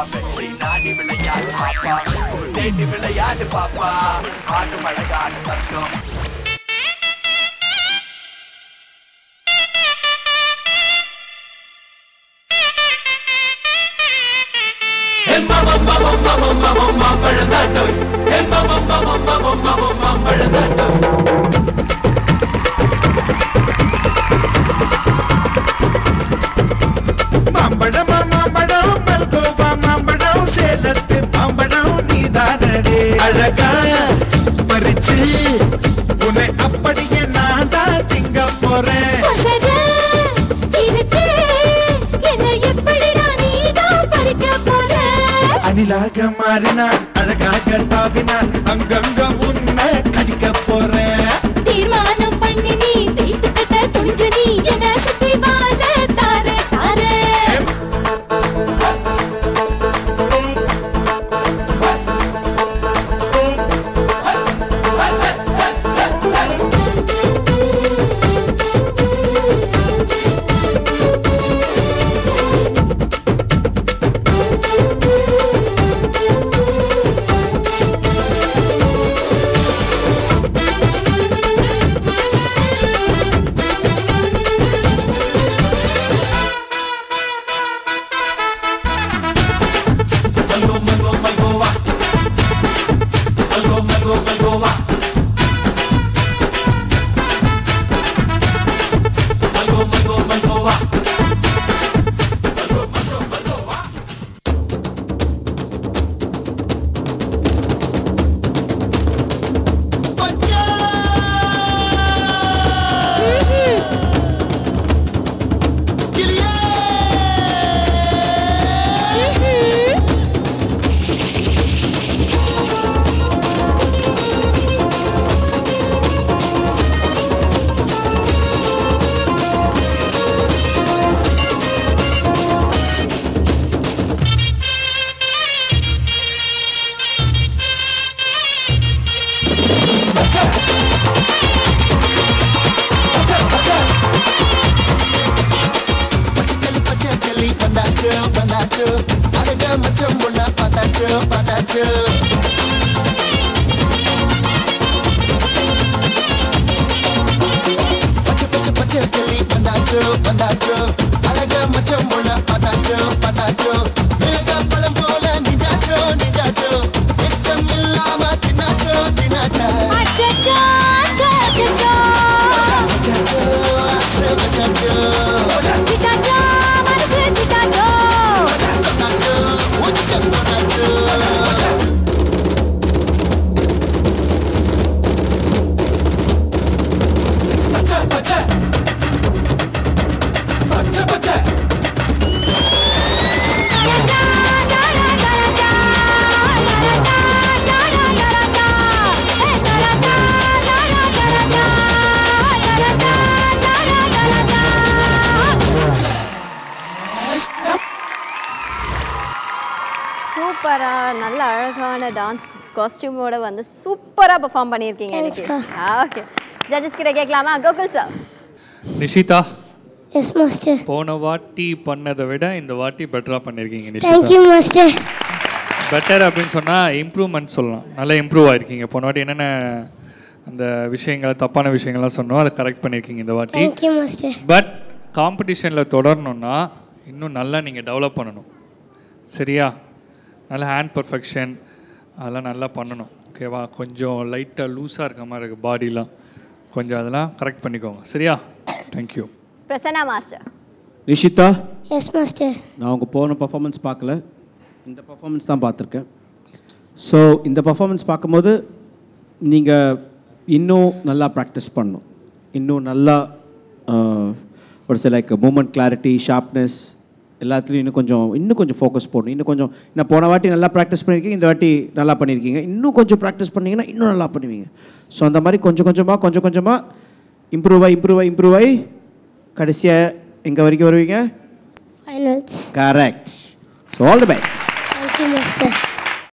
மாமே நாடி விளையாடு பாப்பா தேடி விளையாடு பாப்பா ஆடு மழகாடு தத்தம் மாம்பழந்தாண்டோ மாம்பழந்தாண்டோ மாம்பழம் மாம்பழம் மல்கோவா மாம்பழம் சேலத்து மாம்பழம் நீதானடே அழகா பறிச்சு உன்னை அப்படியே நான் தான் திங்க போறேன் அணிலாக மாறினான் அழகாக தாவினான் அங்கங்க உன்னை கடிக்க போறேன் தீர்மானம் பண்ணி நீ தீர்த்து கட்ட துணிஞ்சு நீ என்ன சுத்தி வார தாரே தாரே சூப்பரா நல்ல அழகான டான்ஸ் காஸ்டியூமோட வந்து சூப்பரா பெர்ஃபார்ம் பண்ணிருக்கீங்க இன்னைக்கு. ஓகே ஜட்ஜஸ் கிட்ட கேட்கலாமா? Gokul sir. Nishitha. Yes master. போன வாட்டி பண்ணதை விட இந்த வாட்டி பெட்டரா பண்ணிருக்கீங்க Nishitha. Thank you master. Better அப்படினு சொன்னா இம்ப்ரூவ்மென்ட் சொல்லலாம். நல்லா இம்ப்ரூவ் ஆயிருக்கீங்க. போன வாட்டி என்னென்ன அந்த விஷயங்கள் தப்பான விஷயங்கள்லாம் சொன்னோம் அதை கரெக்ட் பண்ணிருக்கீங்க இந்த வாட்டி. Thank you master. பட் காம்படிஷன்ல தொடரணும்னா இன்னும் நல்லா நீங்க டெவலப் பண்ணணும். சரியா? நல்ல ஹேண்ட் பர்ஃபெக்ஷன் அதெல்லாம் நல்லா பண்ணணும். ஓகேவா? கொஞ்சம் லைட்டாக லூஸாக இருக்க மாதிரி இருக்குது பாடிலாம். கொஞ்சம் அதெல்லாம் கரெக்ட் பண்ணிக்கோங்க. சரியா? Thank you. Prasanna master. Nishitha. Yes master. நான் உங்கள் போன பர்ஃபார்மன்ஸ் பார்க்கல, இந்த பர்ஃபார்மன்ஸ் தான் பார்த்துருக்கேன். ஸோ இந்த பர்ஃபார்மன்ஸ் பார்க்கும்போது நீங்கள் இன்னும் நல்லா ப்ராக்டிஸ் பண்ணணும். இன்னும் நல்லா ஒரு சில லைக் மூமெண்ட் கிளாரிட்டி ஷார்ப்னஸ் எல்லாத்துலேயும் இன்னும் கொஞ்சம் ஃபோக்கஸ் போடணும். இன்னும் கொஞ்சம் நான் போன வாட்டி நல்லா ப்ராக்டிஸ் பண்ணியிருக்கீங்க, இந்த வாட்டி நல்லா பண்ணியிருக்கீங்க. இன்னும் கொஞ்சம் ப்ராக்டிஸ் பண்ணிங்கன்னா இன்னும் நல்லா பண்ணுவீங்க. ஸோ அந்த மாதிரி கொஞ்சம் கொஞ்சமாக இம்ப்ரூவ் ஆகி கடைசியாக எங்கே வரைக்கும் வருவீங்க? Finals. Correct. So all the best. Thank you master.